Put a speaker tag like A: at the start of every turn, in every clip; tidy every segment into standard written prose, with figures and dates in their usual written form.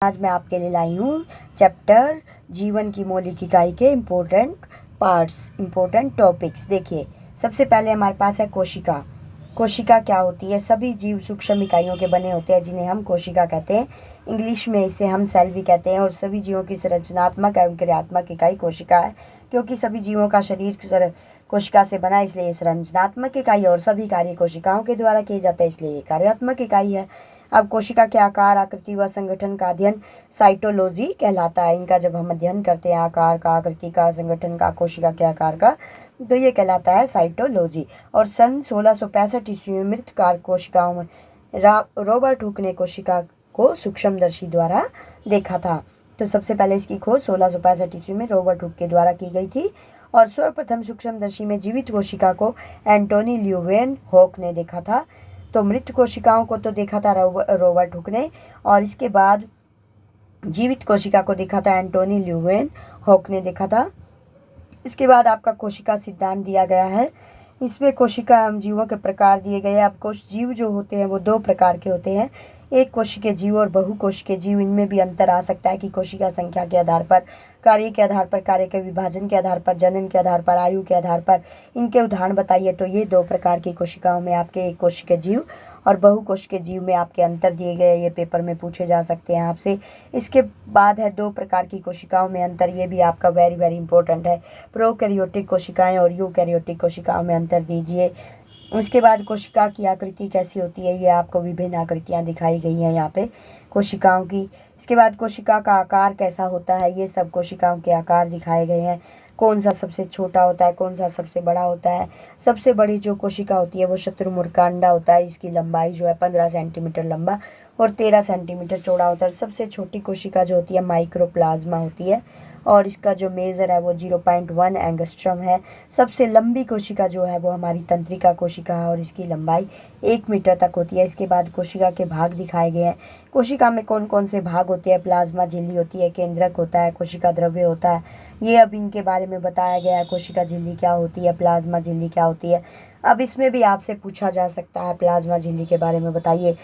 A: आज मैं आपके लिए लाई हूँ चैप्टर जीवन की मौलिक इकाई के इम्पोर्टेंट पार्ट्स, इम्पोर्टेंट टॉपिक्स। देखिए, सबसे पहले हमारे पास है कोशिका। कोशिका क्या होती है? सभी जीव सूक्ष्म इकाइयों के बने होते हैं जिन्हें हम कोशिका कहते हैं। इंग्लिश में इसे हम सेल भी कहते हैं। और सभी जीवों की संरचनात्मक एवं क्रियात्मक इकाई कोशिका है। क्योंकि सभी जीवों का शरीर कोशिका से बना, इसलिए संरचनात्मक इकाई, और सभी कार्य कोशिकाओं के द्वारा किए जाते हैं, इसलिए ये कार्यात्मक इकाई है। अब कोशिका के आकार, आकृति व संगठन का अध्ययन साइटोलॉजी कहलाता है। इनका जब हम अध्ययन करते हैं आकार का, आकृति का, संगठन का, कोशिका के आकार का, तो ये कहलाता है साइटोलॉजी। और सन 1665 ईस्वी में मृतकाल कोशिकाओं में रॉबर्ट हुक ने कोशिका को सूक्ष्मदर्शी द्वारा देखा था। तो सबसे पहले इसकी खोज 1665 ईस्वी में रॉबर्ट हुक के द्वारा की गई थी। और सर्वप्रथम सूक्ष्मदर्शी में जीवित कोशिका को एंटोनी ल्यूवेन हॉक ने देखा था। तो मृत कोशिकाओं को तो देखा था रॉबर्ट हुक ने, और इसके बाद जीवित कोशिका को देखा था एंटोनी ल्यूवेन हॉक ने देखा था। इसके बाद आपका कोशिका सिद्धांत दिया गया है। इसमें कोशिका एवं जीवों के प्रकार दिए गए हैं। अब कोश जीव जो होते हैं वो दो प्रकार के होते हैं, एक कोशिकीय जीव और बहुकोशिकीय जीव। इनमें भी अंतर आ सकता है कि कोशिका संख्या के आधार पर, कार्य के आधार पर, कार्य के विभाजन के आधार पर, जनन के आधार पर, आयु के आधार पर। इनके उदाहरण बताइए। तो ये दो प्रकार की कोशिकाओं में आपके एक कोशिकीय जीव और बहुकोशिकीय जीव में आपके अंतर दिए गए। ये पेपर में पूछे जा सकते हैं आपसे। इसके बाद है दो प्रकार की कोशिकाओं में अंतर। ये भी आपका वेरी वेरी इंपॉर्टेंट है। प्रोकैरियोटिक कोशिकाएं और यूकैरियोटिक कोशिकाओं में अंतर दीजिए। उसके बाद कोशिका की आकृति कैसी होती है, ये आपको विभिन्न आकृतियां दिखाई गई हैं यहाँ पे कोशिकाओं की। इसके बाद कोशिका का आकार कैसा होता है, ये सब कोशिकाओं के आकार दिखाए गए हैं। कौन सा सबसे छोटा होता है, कौन सा सबसे बड़ा होता है। सबसे बड़ी जो कोशिका होती है वो शत्रुमुर्कांडा होता है। इसकी लंबाई जो है 15 सेंटीमीटर लंबा और 13 सेंटीमीटर चौड़ा होता है। सबसे छोटी कोशिका जो होती है माइक्रोप्लाज्मा होती है, और इसका जो मेजर है वो 0.1 एंगस्ट्रम है। सबसे लंबी कोशिका जो है वो हमारी तंत्रिका कोशिका है, और इसकी लंबाई 1 मीटर तक होती है। इसके बाद कोशिका के भाग दिखाए गए हैं। कोशिका में कौन कौन से भाग होते हैं? प्लाज्मा झिल्ली होती है, केंद्रक होता है, कोशिका द्रव्य होता है। ये अब इनके बारे में बताया गया है। कोशिका झिल्ली क्या होती है, प्लाज्मा झिल्ली क्या होती है। अब इसमें भी आपसे पूछा जा सकता है प्लाज्मा झिल्ली के बारे में बताइए।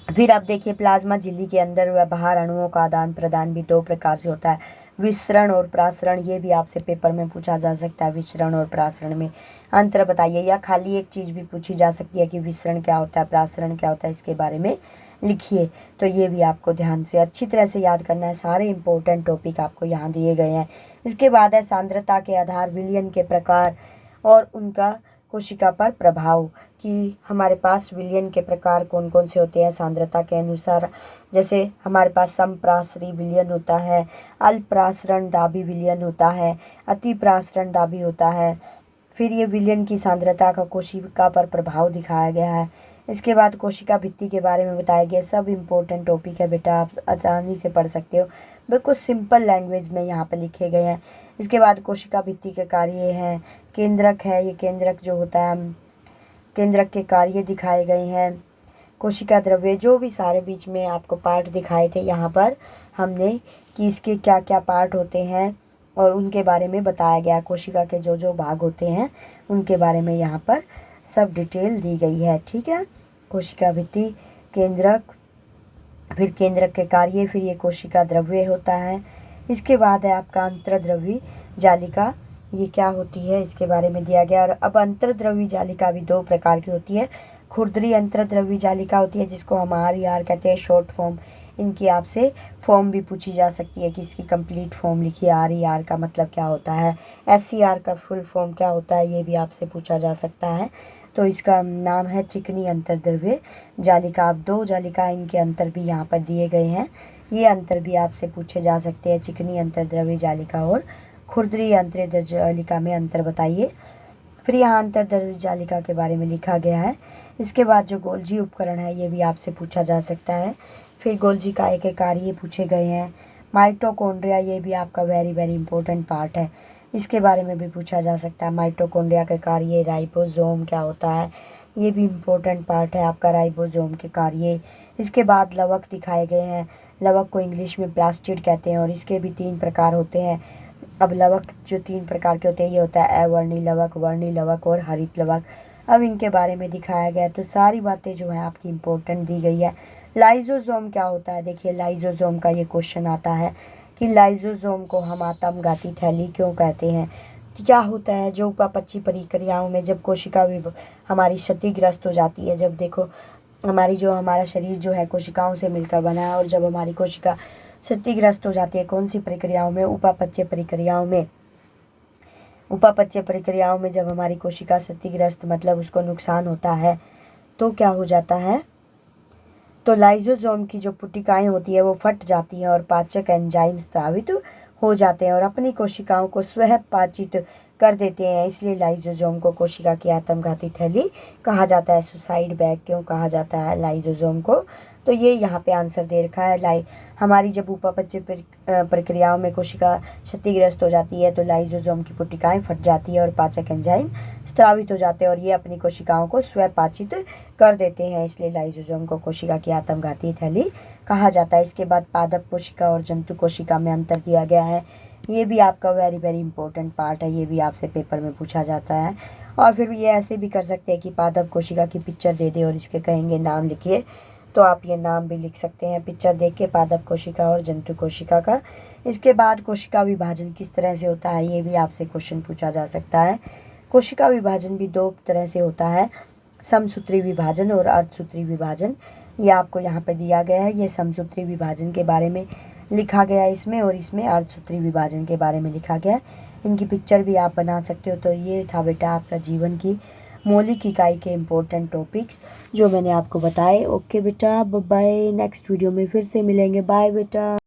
A: फिर आप देखिए, प्लाज्मा झिल्ली के अंदर व बाहर अणुओं का आदान प्रदान भी दो प्रकार से होता है, विसरण और प्रासरण। ये भी आपसे पेपर में पूछा जा सकता है, विसरण और प्रासरण में अंतर बताइए। या खाली एक चीज़ भी पूछी जा सकती है कि विसरण क्या होता है, प्रासरण क्या होता है, इसके बारे में लिखिए। तो ये भी आपको ध्यान से अच्छी तरह से याद करना है। सारे इंपॉर्टेंट टॉपिक आपको यहाँ दिए गए हैं। इसके बाद है सांद्रता के आधार, विलयन के प्रकार और उनका कोशिका पर प्रभाव, कि हमारे पास विलयन के प्रकार कौन कौन से होते हैं सांद्रता के अनुसार। जैसे हमारे पास समप्रासरी विलयन होता है, अल्पप्रासरण दाबी विलयन होता है, अतिप्रासरण दाबी होता है। फिर ये विलयन की सांद्रता का कोशिका पर प्रभाव दिखाया गया है। इसके बाद कोशिका भित्ति के बारे में बताया गया। सब इम्पोर्टेंट टॉपिक है बेटा, आप आसानी से पढ़ सकते हो, बिल्कुल सिंपल लैंग्वेज में यहाँ पे लिखे गए हैं। इसके बाद कोशिका भित्ति के कार्य हैं, केंद्रक है, ये केंद्रक जो होता है, केंद्रक के कार्य दिखाए गए हैं। कोशिका द्रव्य, जो भी सारे बीच में आपको पार्ट दिखाए थे यहाँ पर हमने, कि इसके क्या क्या पार्ट होते हैं और उनके बारे में बताया गया। कोशिका के जो जो भाग होते हैं उनके बारे में यहाँ पर सब डिटेल दी गई है। ठीक है, कोशिका भित्ति, केंद्रक, फिर केंद्रक के कार्य, फिर ये कोशिका द्रव्य होता है। इसके बाद है आपका अंतर्द्रव्यी जालिका, ये क्या होती है इसके बारे में दिया गया। और अब अंतर्द्रव्यी जालिका भी दो प्रकार की होती है। खुरदरी अंतर्द्रव्यी जालिका होती है, जिसको हम RER कहते हैं, शॉर्ट फॉर्म। इनकी आपसे फॉर्म भी पूछी जा सकती है कि इसकी कंप्लीट फॉर्म लिखिए। RER का मतलब क्या होता है, SCR का फुल फॉर्म क्या होता है, ये भी आपसे पूछा जा सकता है। तो इसका नाम है चिकनी अंतर्द्रव्य जालिका। अब दो जालिका, इनके अंतर भी यहाँ पर दिए गए हैं। ये अंतर भी आपसे पूछे जा सकते हैं, चिकनी अंतर्द्रव्य जालिका और खुरदरी अंतर्द्रव्य जालिका में अंतर बताइए। फिर यहाँ अंतर्द्रव्य जालिका के बारे में लिखा गया है। इसके बाद जो गोल्जी उपकरण है, ये भी आपसे पूछा जा सकता है। फिर गोल्जी काय के कार्य पूछे गए हैं। माइटोकॉन्ड्रिया, ये भी आपका वेरी वेरी इंपॉर्टेंट पार्ट है, इसके बारे में भी पूछा जा सकता है। माइटोकॉन्ड्रिया के कार्य, राइबोसोम क्या होता है, ये भी इम्पोर्टेंट पार्ट है आपका, राइबोसोम के कार्य। इसके बाद लवक दिखाए गए हैं। लवक को इंग्लिश में प्लास्टिड कहते हैं, और इसके भी 3 प्रकार होते हैं। अब लवक जो 3 प्रकार के होते हैं, ये होता है अवर्णी लवक, वर्णी लवक और हरित लवक। अब इनके बारे में दिखाया गया है। तो सारी बातें जो है आपकी इम्पोर्टेंट दी गई है। लाइजोसोम क्या होता है? देखिए लाइजोसोम का ये क्वेश्चन आता है कि लाइजोसोम को हम आत्मघाती थैली क्यों कहते हैं। तो क्या होता है, जो उपापचयी प्रक्रियाओं में जब कोशिका हमारी क्षतिग्रस्त हो जाती है, जब देखो हमारा शरीर जो है कोशिकाओं से मिलकर बना है, और जब हमारी कोशिका क्षतिग्रस्त हो जाती है कौन सी प्रक्रियाओं में? उपापचय प्रक्रियाओं में। उपापचय प्रक्रियाओं में जब हमारी कोशिका क्षतिग्रस्त मतलब उसको नुकसान होता है तो क्या हो जाता है? तो लाइजोसोम की जो पुटिकाएं होती है वो फट जाती हैं और पाचक एंजाइम स्रावित हो जाते हैं और अपनी कोशिकाओं को स्वयं पाचित कर देते हैं। इसलिए लाइजोसोम को कोशिका की आत्मघाती थैली कहा जाता है। सुसाइड बैग क्यों कहा जाता है लाइजोसोम को? तो ये यहाँ पे आंसर दे रखा है। हमारी जब उपापचय प्रक्रियाओं में कोशिका क्षतिग्रस्त हो जाती है तो लाइजोसोम की पुटिकाएं फट जाती है और पाचक एंजाइम स्रावित हो जाते हैं और ये अपनी कोशिकाओं को स्वयं पाचित कर देते हैं। इसलिए लाइजोसोम को कोशिका की आत्मघाती थैली कहा जाता है। इसके बाद पादप कोशिका और जंतु कोशिका में अंतर दिया गया है। ये भी आपका वेरी वेरी इंपॉर्टेंट पार्ट है, ये भी आपसे पेपर में पूछा जाता है। और फिर ये ऐसे भी कर सकते हैं कि पादप कोशिका की पिक्चर दे दे और इसके कहेंगे नाम लिखिए, तो आप ये नाम भी लिख सकते हैं पिक्चर देख के, पादप कोशिका और जंतु कोशिका का। इसके बाद कोशिका विभाजन किस तरह से होता है, ये भी आपसे क्वेश्चन पूछा जा सकता है। कोशिका विभाजन भी दो तरह से होता है, समसूत्री विभाजन और अर्धसूत्री विभाजन। ये आपको यहाँ पे दिया गया है। ये समसूत्री विभाजन के बारे में लिखा गया है इसमें, और इसमें अर्धसूत्री विभाजन के बारे में लिखा गया है। इनकी पिक्चर भी आप बना सकते हो। तो ये था बेटा आपका जीवन की मौलिक इकाई के इम्पोर्टेंट टॉपिक्स जो मैंने आपको बताए। ओके बेटा, बाय बाय। नेक्स्ट वीडियो में फिर से मिलेंगे। बाय बेटा।